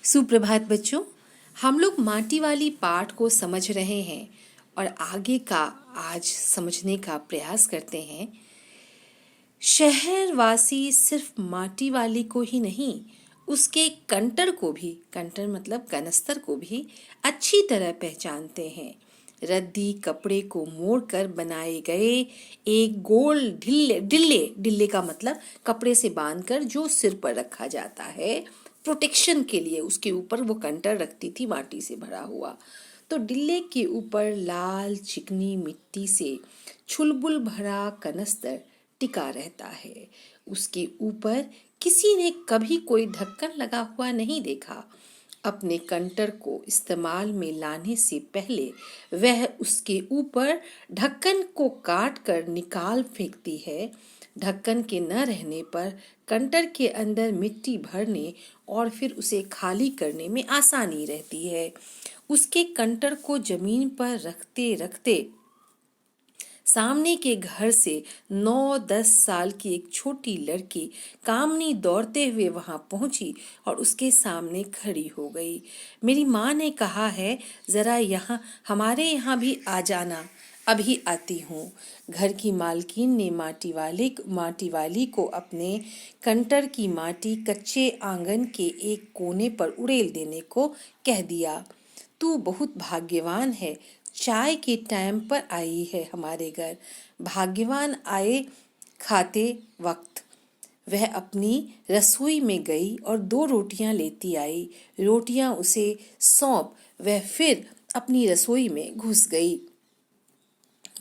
सुप्रभात बच्चों। हम लोग माटी वाली पाठ को समझ रहे हैं और आगे का आज समझने का प्रयास करते हैं। शहरवासी सिर्फ माटी वाली को ही नहीं, उसके कंटर को भी, कंटर मतलब कनस्तर को भी अच्छी तरह पहचानते हैं। रद्दी कपड़े को मोड़कर बनाए गए एक गोल ढिल्ले ढिल्ले ढिल्ले का मतलब कपड़े से बांधकर जो सिर पर रखा जाता है प्रोटेक्शन के लिए, उसके ऊपर वो कंटर रखती थी माटी से भरा हुआ। तो डिल्ले के ऊपर लाल चिकनी मिट्टी से छुलबुल भरा कनस्तर टिका रहता है। उसके ऊपर किसी ने कभी कोई ढक्कन लगा हुआ नहीं देखा। अपने कंटर को इस्तेमाल में लाने से पहले वह उसके ऊपर ढक्कन को काट कर निकाल फेंकती है। ढक्कन के न रहने पर कंटर के अंदर मिट्टी भरने और फिर उसे खाली करने में आसानी रहती है। उसके कंटर को जमीन पर रखते रखते सामने के घर से 9-10 साल की एक छोटी लड़की कामनी दौड़ते हुए वहां पहुंची और उसके सामने खड़ी हो गई। मेरी माँ ने कहा है, जरा यहाँ हमारे यहाँ भी आ जाना, अभी आती हूँ। घर की मालकिन ने माटी वाली को अपने कंटर की माटी कच्चे आंगन के एक कोने पर उड़ेल देने को कह दिया। तू बहुत भाग्यवान है, चाय के टाइम पर आई है हमारे घर। भाग्यवान आए खाते वक्त वह अपनी रसोई में गई और 2 रोटियां लेती आई। रोटियां उसे सौंप वह फिर अपनी रसोई में घुस गई।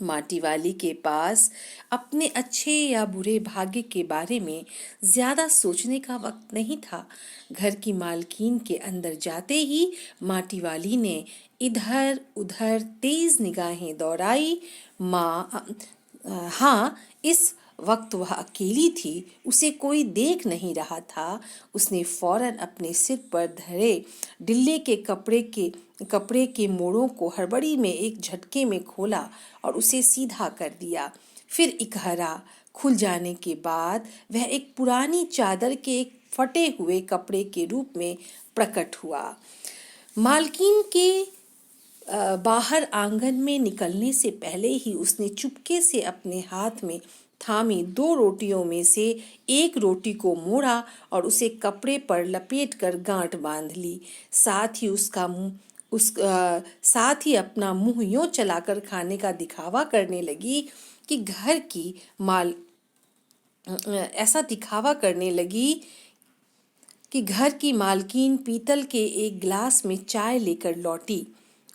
माटी वाली के पास अपने अच्छे या बुरे भाग्य के बारे में ज्यादा सोचने का वक्त नहीं था। घर की मालकिन के अंदर जाते ही माटी वाली ने इधर उधर तेज निगाहें दौड़ाई। हाँ, इस वक्त वह अकेली थी, उसे कोई देख नहीं रहा था। उसने फौरन अपने सिर पर धरे डिल्ले के कपड़े के मोड़ों को हड़बड़ी में एक झटके में खोला और उसे सीधा कर दिया। फिर इकहरा खुल जाने के बाद वह एक पुरानी चादर के एक फटे हुए कपड़े के रूप में प्रकट हुआ। मालकिन के बाहर आंगन में निकलने से पहले ही उसने चुपके से अपने हाथ में थामी 2 रोटियों में से एक रोटी को मोड़ा और उसे कपड़े पर लपेटकर गांठ बांध ली। साथ ही अपना मुंह यूं चलाकर खाने का दिखावा करने लगी कि घर की मालकिन पीतल के एक गिलास में चाय लेकर लौटी।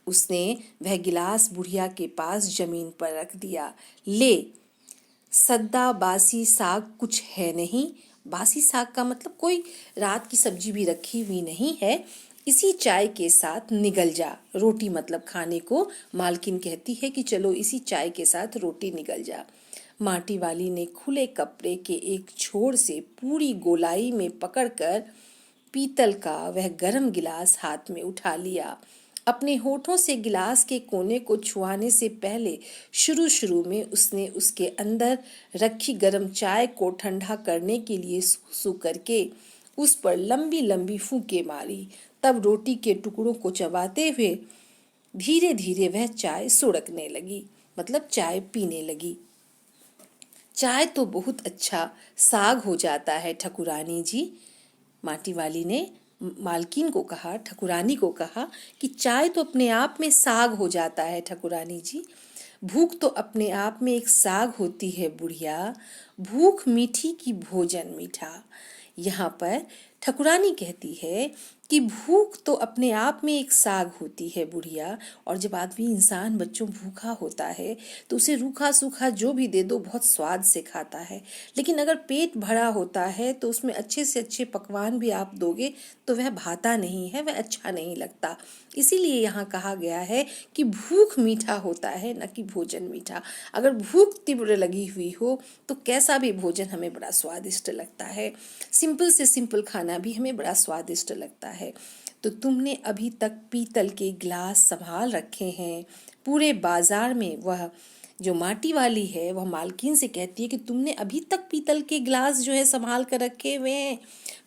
उसने वह गिलास बुढ़िया के पास जमीन पर रख दिया। ले, सद्दा बासी साग कुछ है नहीं। बासी साग का मतलब कोई रात की सब्जी भी रखी हुई नहीं है। इसी चाय के साथ निगल जा। रोटी मतलब खाने को मालकिन कहती है कि चलो इसी चाय के साथ रोटी निगल जा। माटी वाली ने खुले कपड़े के एक छोर से पूरी गोलाई में पकड़कर पीतल का वह गर्म गिलास हाथ में उठा लिया। अपने होठों से गिलास के कोने को छुआने से पहले शुरू में उसने उसके अंदर रखी गर्म चाय को ठंडा करने के लिए सूसू करके उस पर लंबी लंबी फूंके मारी। तब रोटी के टुकड़ों को चबाते हुए धीरे धीरे वह चाय सुड़कने लगी, मतलब चाय पीने लगी। चाय तो बहुत अच्छा साग हो जाता है ठकुरानी जी। माटी वाली ने मालकिन को कहा, ठकुरानी को कहा कि चाय तो अपने आप में साग हो जाता है ठकुरानी जी। भूख तो अपने आप में एक साग होती है बुढ़िया। भूख मीठी की भोजन मीठा। यहाँ पर ठकुरानी कहती है कि भूख तो अपने आप में एक साग होती है बुढ़िया। और जब आदमी इंसान बच्चों भूखा होता है तो उसे रूखा सूखा जो भी दे दो बहुत स्वाद से खाता है। लेकिन अगर पेट भरा होता है तो उसमें अच्छे से अच्छे पकवान भी आप दोगे तो वह भाता नहीं है, वह अच्छा नहीं लगता। इसीलिए यहाँ कहा गया है कि भूख मीठा होता है, न कि भोजन मीठा। अगर भूख तीव्र लगी हुई हो तो कैसा भी भोजन हमें बड़ा स्वादिष्ट लगता है। सिंपल से सिंपल खाना भी हमें बड़ा स्वादिष्ट लगता है। तो तुमने अभी तक पीतल के गिलास संभाल रखे हैं। पूरे बाजार में वह जो माटी वाली है वह मालकिन से कहती है कि तुमने अभी तक पीतल के गिलास जो है संभाल कर रखे हुए हैं,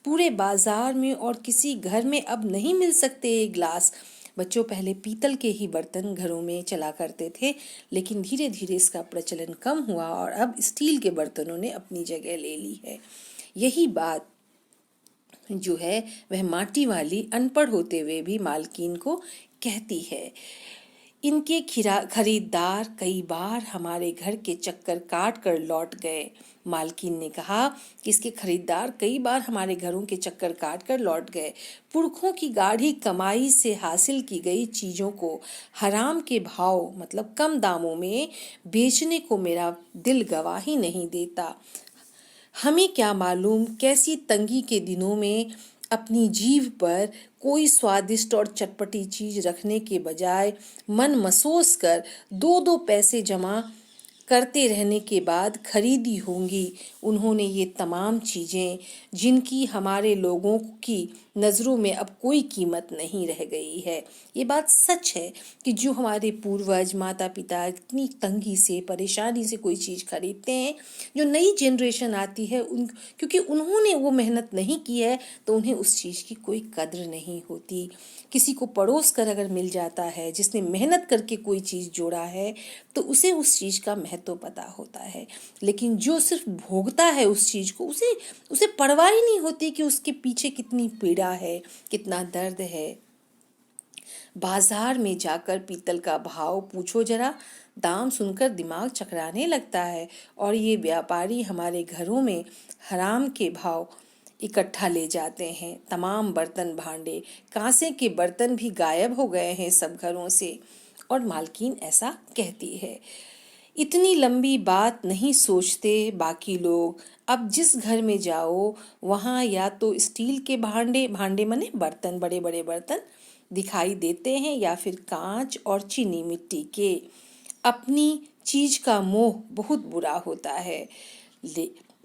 पूरे बाजार में और किसी घर में अब नहीं मिल सकते ये गिलास। बच्चों, पहले पीतल के ही बर्तन घरों में चला करते थे, लेकिन धीरे धीरे इसका प्रचलन कम हुआ और अब स्टील के बर्तनों ने अपनी जगह ले ली है। यही बात जो है वह माटी वाली अनपढ़ होते हुए भी मालकिन को कहती है। इनके खरीदार कई बार हमारे घर के चक्कर काट कर लौट गए। मालकिन ने कहा कि इसके खरीदार कई बार हमारे घरों के चक्कर काट कर लौट गए। पुरखों की गाढ़ी कमाई से हासिल की गई चीज़ों को हराम के भाव मतलब कम दामों में बेचने को मेरा दिल गवाही नहीं देता। हमें क्या मालूम कैसी तंगी के दिनों में अपनी जीभ पर कोई स्वादिष्ट और चटपटी चीज रखने के बजाय मन मसोस कर 2-2 पैसे जमा करते रहने के बाद खरीदी होंगी उन्होंने ये तमाम चीज़ें जिनकी हमारे लोगों की नज़रों में अब कोई कीमत नहीं रह गई है। ये बात सच है कि जो हमारे पूर्वज माता पिता इतनी तंगी से परेशानी से कोई चीज़ खरीदते हैं, जो नई जनरेशन आती है क्योंकि उन्होंने वो मेहनत नहीं की है तो उन्हें उस चीज़ की कोई कद्र नहीं होती। किसी को पड़ोस कर अगर मिल जाता है जिसने मेहनत करके कोई चीज़ जोड़ा है तो उसे उस चीज़ का महत्व पता होता है, लेकिन जो सिर्फ भोगता है उस चीज़ को उसे परवाह ही नहीं होती कि उसके पीछे कितनी पीड़ा है, कितना दर्द है। बाजार में जाकर पीतल का भाव पूछो जरा, दाम सुनकर दिमाग चकराने लगता है और ये व्यापारी हमारे घरों में हराम के भाव इकट्ठा ले जाते हैं। तमाम बर्तन भांडे कांसे के बर्तन भी गायब हो गए हैं सब घरों से। और मालकिन ऐसा कहती है। इतनी लंबी बात नहीं सोचते बाकी लोग। अब जिस घर में जाओ वहाँ या तो स्टील के भांडे मने बर्तन, बड़े बड़े बर्तन दिखाई देते हैं या फिर कांच और चीनी मिट्टी के। अपनी चीज का मोह बहुत बुरा होता है।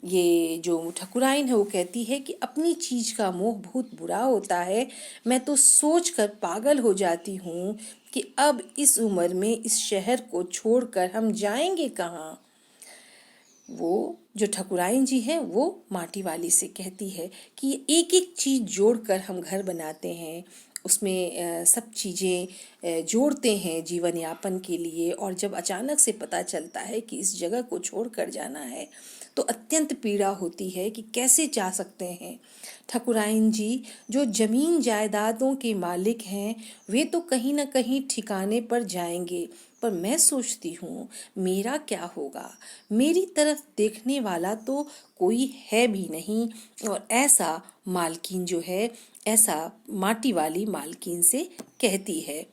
ये जो ठकुराइन है वो कहती है कि अपनी चीज का मोह बहुत बुरा होता है। मैं तो सोच कर पागल हो जाती हूँ कि अब इस उम्र में इस शहर को छोड़कर हम जाएंगे कहाँ। वो जो ठकुराइन जी है वो माटी वाली से कहती है कि एक एक चीज जोड़कर हम घर बनाते हैं, उसमें सब चीज़ें जोड़ते हैं जीवन यापन के लिए, और जब अचानक से पता चलता है कि इस जगह को छोड़कर जाना है तो अत्यंत पीड़ा होती है कि कैसे जा सकते हैं। ठकुराइन जी जो जमीन जायदादों के मालिक हैं वे तो कहीं ना कहीं ठिकाने पर जाएंगे, पर मैं सोचती हूँ मेरा क्या होगा। मेरी तरफ देखने वाला तो कोई है भी नहीं। और ऐसा मालकिन जो है ऐसा माटी वाली मालकिन से कहती है।